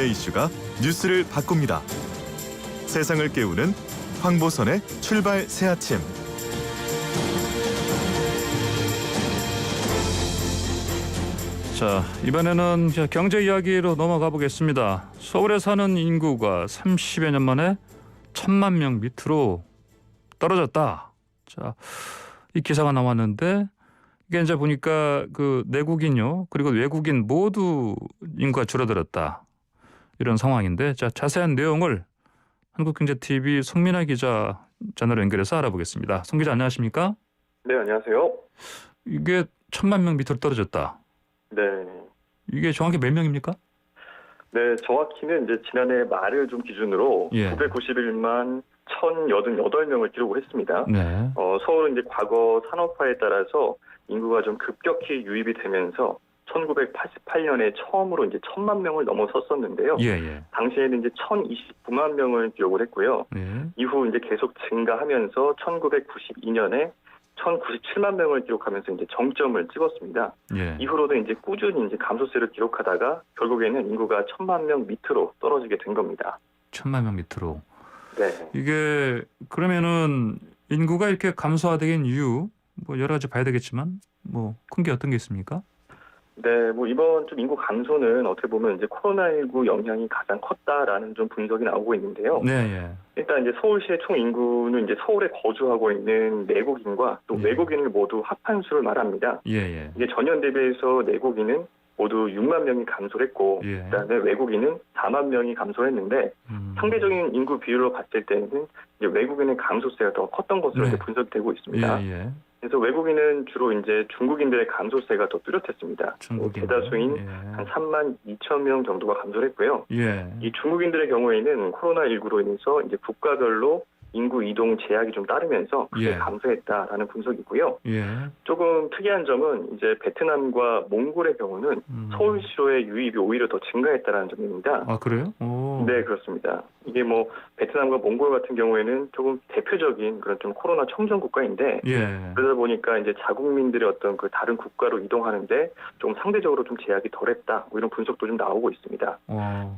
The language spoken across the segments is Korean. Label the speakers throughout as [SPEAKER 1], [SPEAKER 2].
[SPEAKER 1] 사회의 이슈가 뉴스를 바꿉니다. 세상을 깨우는 황보선의 출발 새아침.
[SPEAKER 2] 자, 이번에는 경제 이야기로 넘어가 보겠습니다. 서울에 사는 인구가 30여 년 만에 1,000만 명 밑으로 떨어졌다. 자, 이 기사가 나왔는데 이게 이제 보니까 그 내국인요 그리고 외국인 모두 인구가 줄어들었다. 이런 상황인데, 자, 자세한 내용을 한국경제TV 송민아 기자 전화로 연결해서 알아보겠습니다. 송 기자 안녕하십니까?
[SPEAKER 3] 네, 안녕하세요.
[SPEAKER 2] 이게 1,000만 명 밑으로 떨어졌다.
[SPEAKER 3] 네.
[SPEAKER 2] 이게 정확히 몇 명입니까?
[SPEAKER 3] 네, 정확히는 이제 지난해 말을 좀 기준으로 991만 1,088명을 기록을 했습니다.
[SPEAKER 2] 네.
[SPEAKER 3] 서울은 이제 과거 산업화에 따라서 인구가 좀 급격히 유입이 되면서 1988년에 처음으로 이제 1,000만 명을 넘어섰었는데요.
[SPEAKER 2] 예.
[SPEAKER 3] 당시에는 이제 1,029만 명을 기록을 했고요.
[SPEAKER 2] 네.
[SPEAKER 3] 이후 이제 계속 증가하면서 1992년에 1,097만 명을 기록하면서 이제 정점을 찍었습니다.
[SPEAKER 2] 예.
[SPEAKER 3] 이후로도 이제 꾸준히 이제 감소세를 기록하다가 결국에는 인구가 1,000만 명 밑으로 떨어지게 된 겁니다.
[SPEAKER 2] 1,000만 명 밑으로.
[SPEAKER 3] 네.
[SPEAKER 2] 이게 그러면은 인구가 이렇게 감소하게 이유 뭐 여러 가지 봐야 되겠지만 뭐 큰 게 어떤 게 있습니까?
[SPEAKER 3] 네, 뭐 이번 좀 인구 감소는 어떻게 보면 이제 코로나19 영향이 가장 컸다라는 좀 분석이 나오고 있는데요.
[SPEAKER 2] 네.
[SPEAKER 3] 일단 이제 서울시의 총 인구는 이제 서울에 거주하고 있는 내국인과 또 외국인을 모두 합한 수를 말합니다.
[SPEAKER 2] 예.
[SPEAKER 3] 이게 전년 대비해서 내국인은 모두 6만 명이 감소했고, 그다음에 외국인은 4만 명이 감소했는데 상대적인 인구 비율로 봤을 때는 이제 외국인의 감소세가 더 컸던 것으로 이제 분석되고 있습니다.
[SPEAKER 2] 예.
[SPEAKER 3] 그래서 외국인은 주로 이제 중국인들의 감소세가 더 뚜렷했습니다. 대다수인 한 3만 2천 명 정도가 감소를 했고요. 이 중국인들의 경우에는 코로나19로 인해서 이제 국가별로 인구 이동 제약이 좀 따르면서 크게 감소했다라는 분석이고요. 조금 특이한 점은 이제 베트남과 몽골의 경우는 서울시로의 유입이 오히려 더 증가했다라는 점입니다.
[SPEAKER 2] 아, 그래요? 오.
[SPEAKER 3] 네, 그렇습니다. 이게 뭐 베트남과 몽골 같은 경우에는 조금 대표적인 그런 좀 코로나 청정 국가인데 그러다 보니까 이제 자국민들의 어떤 그 다른 국가로 이동하는데 좀 상대적으로 좀 제약이 덜했다. 뭐 이런 분석도 좀 나오고 있습니다.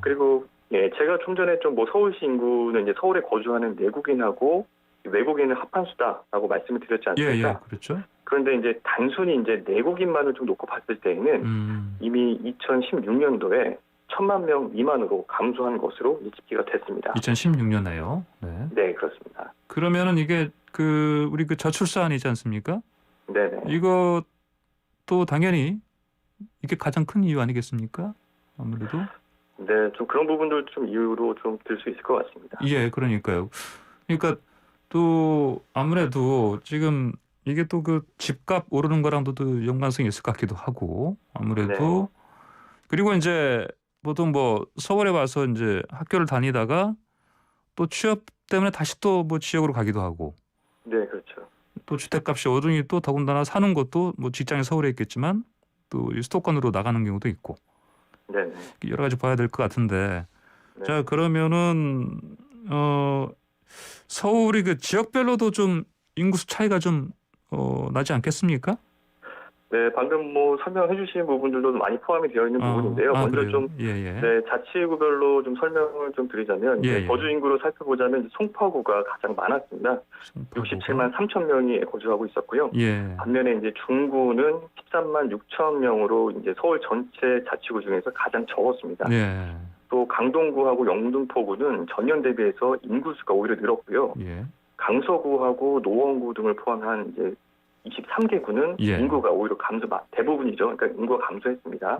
[SPEAKER 3] 그리고 제가 좀 전에 좀 뭐 서울시 인구는 이제 서울에 거주하는 내국인하고 외국인을 합한 수다라고 말씀을 드렸지 않습니까?
[SPEAKER 2] 그렇죠.
[SPEAKER 3] 그런데 이제 단순히 이제 내국인만을 좀 놓고 봤을 때에는 이미 2016년도에 1,000만 명 미만으로 감소한 것으로 집계가 됐습니다.
[SPEAKER 2] 2016년에요.
[SPEAKER 3] 네, 그렇습니다.
[SPEAKER 2] 그러면은 이게 우리 저출산이지 않습니까?
[SPEAKER 3] 네네.
[SPEAKER 2] 이것도 당연히 이게 가장 큰 이유 아니겠습니까? 아무래도.
[SPEAKER 3] 네, 좀 그런 부분들 좀 이유로 좀 들 수 있을 것 같습니다.
[SPEAKER 2] 예, 그러니까요. 그러니까 또 아무래도 지금 이게 또 그 집값 오르는 거랑도 또 연관성이 있을 것 같기도 하고 아무래도 그리고 이제 보통 뭐 서울에 와서 이제 학교를 다니다가 또 취업 때문에 다시 또 뭐 지역으로 가기도 하고.
[SPEAKER 3] 네, 그렇죠.
[SPEAKER 2] 또 주택값이 오르니 또 더군다나 사는 것도 뭐 직장이 서울에 있겠지만 또 수도권으로 나가는 경우도 있고.
[SPEAKER 3] 네.
[SPEAKER 2] 여러 가지 봐야 될 것 같은데. 자, 그러면은 서울이 그 지역별로도 좀 인구수 차이가 좀 나지 않겠습니까?
[SPEAKER 3] 네, 방금 뭐 설명해 주신 부분들도 많이 포함이 되어 있는 부분인데요. 먼저
[SPEAKER 2] 그래요?
[SPEAKER 3] 좀 자치구별로 좀 설명을 좀 드리자면 거주 인구로 살펴보자면 송파구가 가장 많았습니다. 67만 3천 명이 거주하고 있었고요. 반면에 이제 중구는 13만 6천 명으로 이제 서울 전체 자치구 중에서 가장 적었습니다. 또 강동구하고 영등포구는 전년 대비해서 인구수가 오히려 늘었고요. 강서구하고 노원구 등을 포함한 이제 23개 구는 인구가 오히려 대부분이죠. 그러니까 인구가 감소했습니다.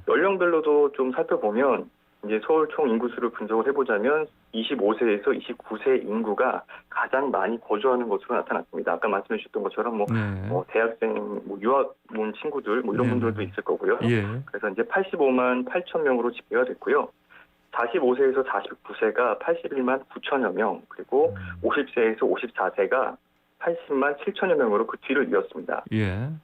[SPEAKER 3] 연령별로도 좀 살펴보면 이제 서울 총 인구수를 분석을 해보자면 25세에서 29세 인구가 가장 많이 거주하는 것으로 나타났습니다. 아까 말씀해 주셨던 것처럼 뭐 대학생, 뭐 유학 온 친구들 뭐 이런 분들도 있을 거고요. 그래서 이제 85만 8천 명으로 집계가 됐고요. 45세에서 49세가 81만 9천여 명, 그리고 50세에서 54세가 80만 7천여 명으로 그 뒤를 이었습니다.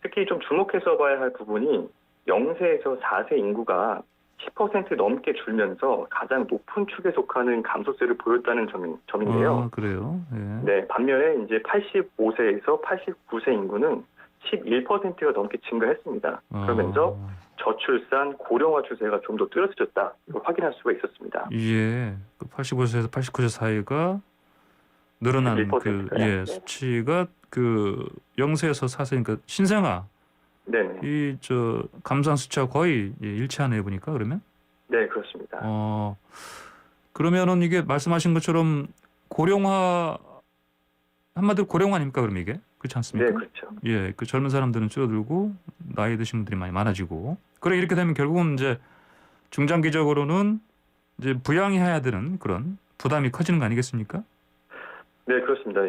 [SPEAKER 3] 특히 좀 주목해서 봐야 할 부분이 0세에서 4세 인구가 10% 넘게 줄면서 가장 높은 축에 속하는 감소세를 보였다는 점인데요.
[SPEAKER 2] 그래요?
[SPEAKER 3] 네, 반면에 이제 85세에서 89세 인구는 11%가 넘게 증가했습니다. 그러면서 저출산, 고령화 추세가 좀 더 뚜렷해졌다. 이걸 확인할 수가 있었습니다.
[SPEAKER 2] 예, 그 85세에서 89세 사이가 늘어난
[SPEAKER 3] 11%. 네.
[SPEAKER 2] 수치가 그 0세에서 4세니까 그러니까 신생아
[SPEAKER 3] 네네.
[SPEAKER 2] 이 감소한 수치와 거의 일치하네요 보니까 그러면.
[SPEAKER 3] 네, 그렇습니다.
[SPEAKER 2] 그러면은 이게 말씀하신 것처럼 고령화 한마디로 고령화 아닙니까 그럼 이게 그렇지 않습니까?
[SPEAKER 3] 네, 그렇죠.
[SPEAKER 2] 예, 그 젊은 사람들은 줄어들고 나이 드신 분들이 많이 많아지고 그래 이렇게 되면 결국은 이제 중장기적으로는 이제 부양해야 되는 그런 부담이 커지는 거 아니겠습니까?
[SPEAKER 3] 네, 그렇습니다.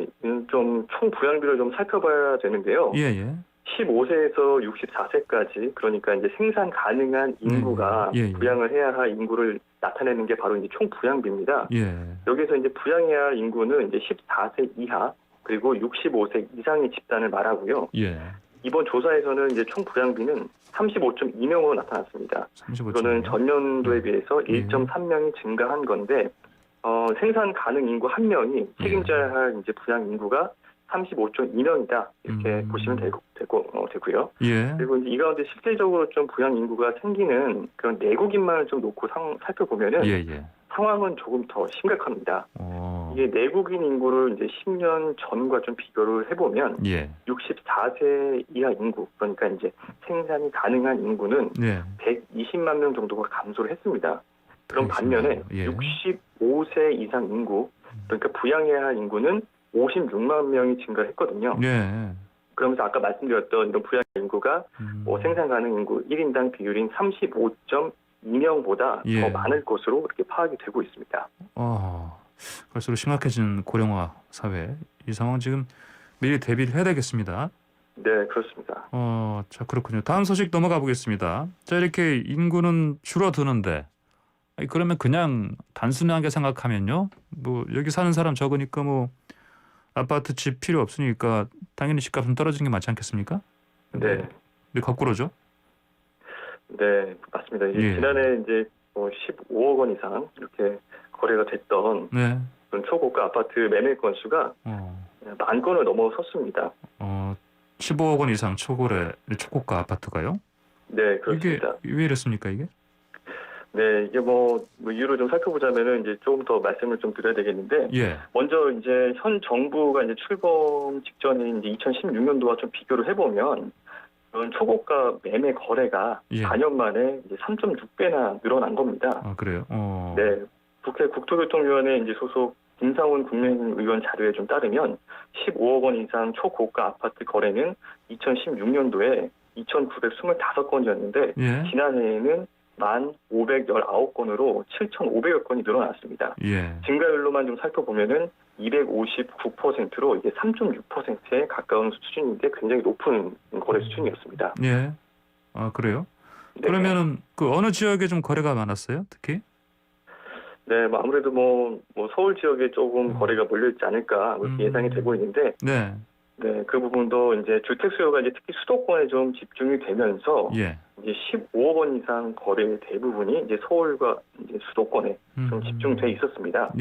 [SPEAKER 3] 좀 총 부양비를 좀 살펴봐야 되는데요.
[SPEAKER 2] 예.
[SPEAKER 3] 15세에서 64세까지 그러니까 이제 생산 가능한 인구가 부양을 해야 할 인구를 나타내는 게 바로 이제 총 부양비입니다.
[SPEAKER 2] 예.
[SPEAKER 3] 여기서 이제 부양해야 할 인구는 이제 14세 이하 그리고 65세 이상의 집단을 말하고요.
[SPEAKER 2] 예.
[SPEAKER 3] 이번 조사에서는 이제 총 부양비는 35.2명으로 나타났습니다. 35.2명. 이거는 전년도에 비해서 1.3명이 증가한 건데 생산 가능 인구 1명이 책임져야 할 이제 부양 인구가 35.2명이다 이렇게 보시면 되고요.
[SPEAKER 2] 예.
[SPEAKER 3] 그리고 이제 이 가운데 실질적으로 좀 부양 인구가 생기는 그런 내국인만을 좀 놓고 살펴보면은 상황은 조금 더 심각합니다. 이게 내국인 인구를 이제 10년 전과 좀 비교를 해보면 64세 이하 인구 그러니까 이제 생산이 가능한 인구는 120만 명 정도가 감소를 했습니다. 그럼 반면에 65세 이상 인구 그러니까 부양해야 할 인구는 56만 명이 증가했거든요. 그러면서 아까 말씀드렸던 이런 부양 인구가 생산 가능 인구 1인당 비율인 35.2명보다 더 많을 것으로 그렇게 파악이 되고 있습니다.
[SPEAKER 2] 갈수록 심각해진 고령화 사회 이 상황 지금 미리 대비를 해야 되겠습니다.
[SPEAKER 3] 네, 그렇습니다.
[SPEAKER 2] 자 그렇군요. 다음 소식 넘어가 보겠습니다. 자 이렇게 인구는 줄어드는데 그러면 그냥 단순하게 생각하면요, 뭐 여기 사는 사람 적으니까 뭐 아파트 집 필요 없으니까 당연히 집값은 떨어지는 게 맞지 않겠습니까?
[SPEAKER 3] 네.
[SPEAKER 2] 근데 거꾸로죠?
[SPEAKER 3] 네, 맞습니다. 지난해 이제 15억 원 이상 이렇게 거래가 됐던 그런 초고가 아파트 매매 건수가 10,000건을 넘어섰습니다.
[SPEAKER 2] 15억 원 이상 초고가 아파트가요?
[SPEAKER 3] 네, 그렇습니다.
[SPEAKER 2] 이게 왜 이랬습니까 이게?
[SPEAKER 3] 네, 이게 뭐 이유를 좀 살펴보자면은 이제 조금 더 말씀을 좀 드려야 되겠는데, 먼저 이제 현 정부가 이제 출범 직전인 이제 2016년도와 좀 비교를 해보면 그런 초고가 매매 거래가 4년 만에 이제 3.6배나 늘어난 겁니다.
[SPEAKER 2] 그래요?
[SPEAKER 3] 네, 국회 국토교통위원회 이제 소속 김상훈 국민의원 자료에 좀 따르면 15억 원 이상 초고가 아파트 거래는 2016년도에 2,925건이었는데 지난해에는 1,519건으로 7,500여 건이 늘어났습니다. 증가율로만 좀 살펴보면은 259%로 이게 3.6%에 가까운 수준인데 굉장히 높은 거래 수준이었습니다.
[SPEAKER 2] 그래요? 그러면은 그 어느 지역에 좀 거래가 많았어요, 특히?
[SPEAKER 3] 네, 뭐 아무래도 뭐 서울 지역에 조금 거래가 몰려 있지 않을까 그렇게 예상이 되고 있는데, 네, 그 부분도 이제 주택 수요가 이제 특히 수도권에 좀 집중이 되면서 이제 15억 원 이상 거래 대부분이 이제 서울과 이제 수도권에 좀 집중돼 있었습니다.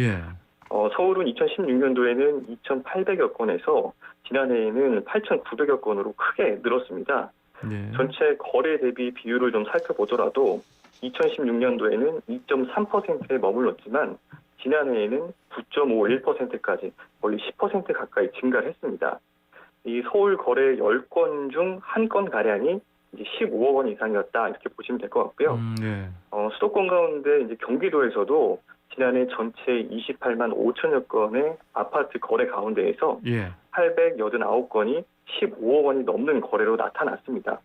[SPEAKER 3] 서울은 2016년도에는 2,800여 건에서 지난해에는 8,900여 건으로 크게 늘었습니다. 전체 거래 대비 비율을 좀 살펴보더라도 2016년도에는 2.3%에 머물렀지만 지난해에는 9.51%까지 거의 10% 가까이 증가를 했습니다. 이 서울 거래 10건 중 1건 가량이 이제 15억 원 이상이었다 이렇게 보시면 될 것 같고요. 수도권 가운데 이제 경기도에서도 지난해 전체 28만 5천여 건의 아파트 거래 가운데에서 889건이 15억 원이 넘는 거래로 나타났습니다.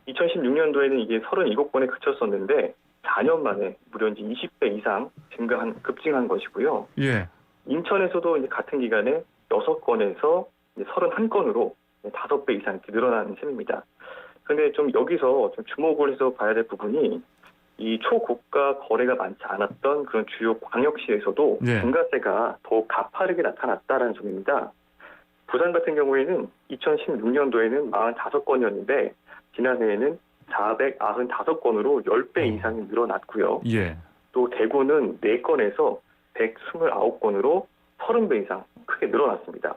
[SPEAKER 3] 2016년도에는 이게 37건에 그쳤었는데 4년 만에 무려 이제 20배 이상 급증한 것이고요. 인천에서도 이제 같은 기간에 6건에서 31건으로 5배 이상 이렇게 늘어나는 셈입니다. 그런데 좀 여기서 좀 주목을 해서 봐야 될 부분이 이 초고가 거래가 많지 않았던 그런 주요 광역시에서도 증가세가 더욱 가파르게 나타났다는 점입니다. 부산 같은 경우에는 2016년도에는 45건이었는데 지난해에는 495건으로 10배 이상이 늘어났고요. 또 대구는 4건에서 129건으로 30배 이상 크게 늘어났습니다.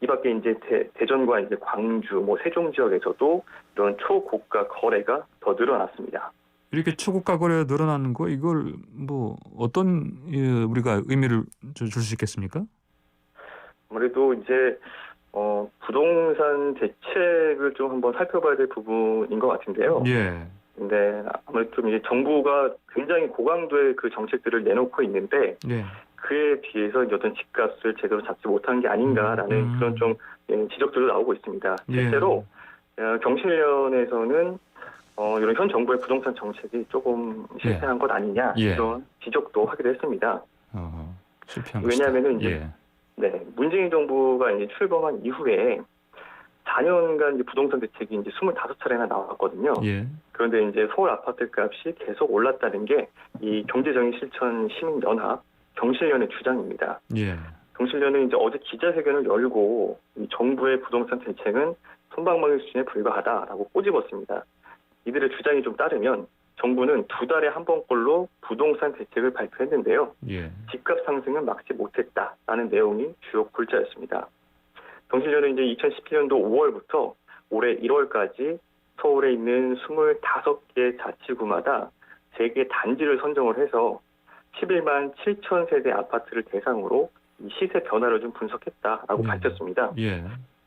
[SPEAKER 3] 이 밖에 이제 대전과 이제 광주, 뭐 세종 지역에서도 이런 초고가 거래가 더 늘어났습니다.
[SPEAKER 2] 이렇게 초고가 거래 늘어나는 거 이걸 뭐 어떤 우리가 의미를 줄 수 있겠습니까?
[SPEAKER 3] 아무래도 이제 부동산 대책을 좀 한번 살펴봐야 될 부분인 것 같은데요.
[SPEAKER 2] 예.
[SPEAKER 3] 근데 아무래도 좀 이제 정부가 굉장히 고강도의 그 정책들을 내놓고 있는데
[SPEAKER 2] 예.
[SPEAKER 3] 그에 비해서 어떤 집값을 제대로 잡지 못한 게 아닌가라는 그런 좀 지적들도 나오고 있습니다. 실제로 경실련에서는 이런 현 정부의 부동산 정책이 조금 실패한 것 아니냐 이런 지적도 하기도 했습니다.
[SPEAKER 2] 실패한
[SPEAKER 3] 왜냐하면은 이제 문재인 정부가 이제 출범한 이후에 4년간 이제 부동산 대책이 이제 25차례나 나왔거든요. 그런데 이제 서울 아파트 값이 계속 올랐다는 게 이 경제정의실천 시민연합 경실련의 주장입니다. 경실련은 이제 어제 기자회견을 열고 이 정부의 부동산 대책은 솜방망이 수준에 불과하다라고 꼬집었습니다. 이들의 주장이 좀 따르면 정부는 2달에 한 번꼴로 부동산 대책을 발표했는데요. 집값 상승은 막지 못했다라는 내용이 주요 골자였습니다. 경실련은 이제 2017년도 5월부터 올해 1월까지 서울에 있는 25개 자치구마다 3개 단지를 선정을 해서 11만 7천 세대 아파트를 대상으로 이 시세 변화를 좀 분석했다라고 밝혔습니다.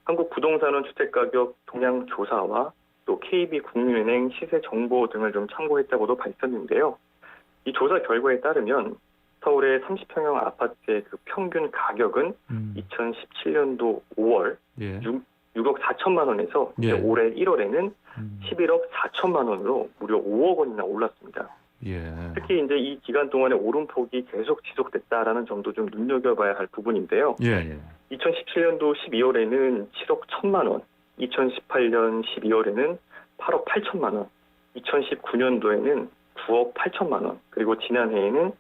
[SPEAKER 3] 한국부동산원 주택가격 동향 조사와 또 KB국민은행 시세 정보 등을 좀 참고했다고도 밝혔는데요. 이 조사 결과에 따르면 서울의 30평형 아파트의 그 평균 가격은 2017년도 5월 6억 4천만 원에서 올해 1월에는 11억 4천만 원으로 무려 5억 원이나 올랐습니다. 특히 이제 이 기간 동안에 오름폭이 계속 지속됐다라는 점도 좀 눈여겨봐야 할 부분인데요. 2017년도 12월에는 7억 1천만 원, 2018년 12월에는 8억 8천만 원, 2019년도에는 9억 8천만 원, 그리고 지난해에는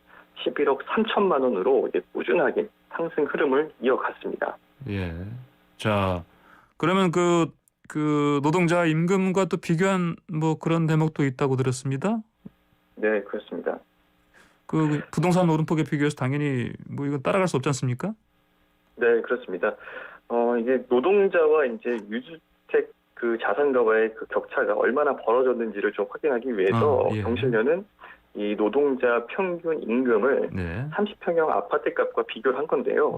[SPEAKER 3] 11억 3천만 원으로 이제 꾸준하게 상승 흐름을 이어갔습니다.
[SPEAKER 2] 자, 그러면 그 노동자 임금과 또 비교한 뭐 그런 대목도 있다고 들었습니다.
[SPEAKER 3] 네, 그렇습니다.
[SPEAKER 2] 그 부동산 오름폭에 비교해서 당연히 뭐 이건 따라갈 수 없지 않습니까?
[SPEAKER 3] 네, 그렇습니다. 이게 노동자와 이제 유주택 그 자산가와의 그 격차가 얼마나 벌어졌는지를 좀 확인하기 위해서 경실련은 이 노동자 평균 임금을 30평형 아파트 값과 비교를 한 건데요.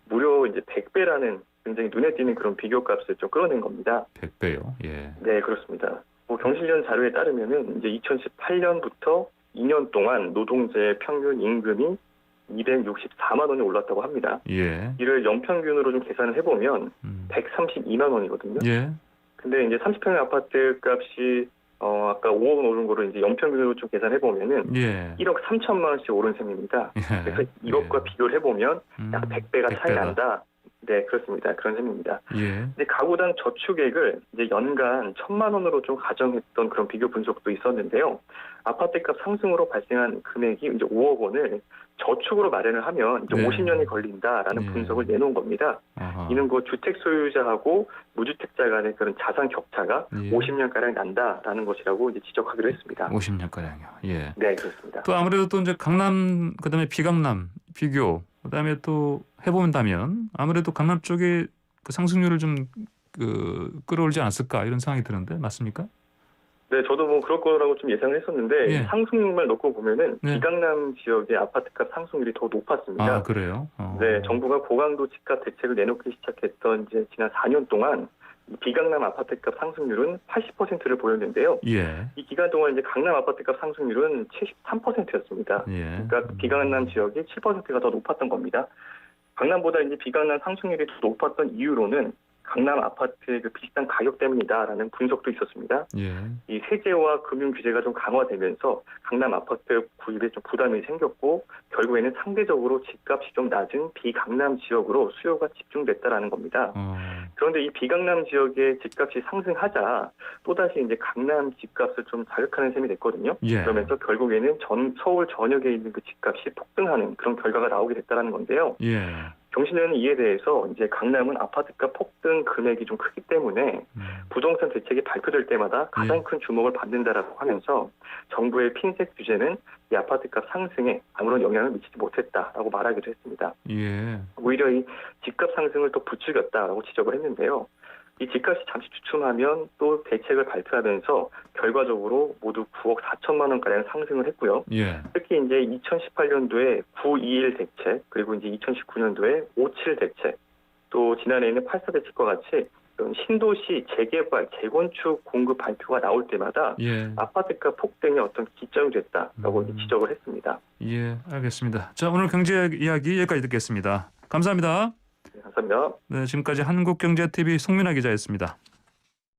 [SPEAKER 3] 무려 이제 100배라는 굉장히 눈에 띄는 그런 비교값을 좀 끌어낸 겁니다.
[SPEAKER 2] 100배요?
[SPEAKER 3] 네, 그렇습니다. 뭐 경실련 자료에 따르면은 이제 2018년부터 2년 동안 노동자의 평균 임금이 264만 원이 올랐다고 합니다. 이를 연평균으로 좀 계산을 해보면 132만 원이거든요. 근데 이제 30평형 아파트 값이 아까 5억 원 오른 거를 이제 연평균으로 좀 계산해 보면은 1억 3천만 원씩 오른 셈입니다. 그래서 이것과 비교를 해보면 약 100배가 차이 난다. 네, 그렇습니다. 그런 셈입니다. 근데 가구당 저축액을 이제 연간 1,000만 원으로 좀 가정했던 그런 비교 분석도 있었는데요. 아파트값 상승으로 발생한 금액이 이제 5억 원을 저축으로 마련을 하면 이제 50년이 걸린다라는 분석을 내놓은 겁니다. 이는 그 주택 소유자하고 무주택자 간의 그런 자산 격차가 50년 가량 난다라는 것이라고 이제 지적하기로 했습니다.
[SPEAKER 2] 50년 가량요.
[SPEAKER 3] 네, 그렇습니다.
[SPEAKER 2] 또 아무래도 또 이제 강남 그다음에 비강남 비교 그다음에 또 해본다면 아무래도 강남 쪽에 그 상승률을 좀 끌어올지 않았을까 이런 생각이 드는데 맞습니까?
[SPEAKER 3] 네, 저도 뭐 그럴 거라고 좀 예상을 했었는데 상승률만 놓고 보면은 비강남 지역의 아파트값 상승률이 더 높았습니다.
[SPEAKER 2] 아, 그래요?
[SPEAKER 3] 네, 정부가 고강도 집값 대책을 내놓기 시작했던 이제 지난 4년 동안 비강남 아파트값 상승률은 80%를 보였는데요. 이 기간 동안 이제 강남 아파트값 상승률은 73%였습니다. 그러니까 비강남 지역이 7%가 더 높았던 겁니다. 강남보다 이제 비강남 상승률이 더 높았던 이유로는 강남 아파트의 그 비싼 가격 때문이다라는 분석도 있었습니다. 이 세제와 금융 규제가 좀 강화되면서 강남 아파트 구입에 좀 부담이 생겼고 결국에는 상대적으로 집값이 좀 낮은 비강남 지역으로 수요가 집중됐다라는 겁니다. 그런데 이 비강남 지역의 집값이 상승하자 또다시 이제 강남 집값을 좀 자극하는 셈이 됐거든요. 그러면서 결국에는 서울 전역에 있는 그 집값이 폭등하는 그런 결과가 나오게 됐다는 건데요. 경실련은 이에 대해서 이제 강남은 아파트값 폭등 금액이 좀 크기 때문에 부동산 대책이 발표될 때마다 가장 큰 주목을 받는다라고 하면서 정부의 핀셋 규제는 이 아파트값 상승에 아무런 영향을 미치지 못했다라고 말하기도 했습니다.
[SPEAKER 2] 예.
[SPEAKER 3] 오히려 이 집값 상승을 또 부추겼다라고 지적을 했는데요. 이 집값이 잠시 주춤하면 또 대책을 발표하면서 결과적으로 모두 9억 4천만 원가량 상승을 했고요.
[SPEAKER 2] 예.
[SPEAKER 3] 특히 이제 2018년도에 921 대책, 그리고 이제 2019년도에 57 대책, 또 지난해에는 84 대책과 같이 이런 신도시 재개발, 재건축 공급 발표가 나올 때마다
[SPEAKER 2] 예.
[SPEAKER 3] 아파트값 폭등의 어떤 기점이 됐다라고 지적을 했습니다.
[SPEAKER 2] 예, 알겠습니다. 자, 오늘 경제 이야기 여기까지 듣겠습니다. 감사합니다.
[SPEAKER 3] 네, 감사합니다.
[SPEAKER 2] 네, 지금까지 한국경제TV 송민아 기자였습니다.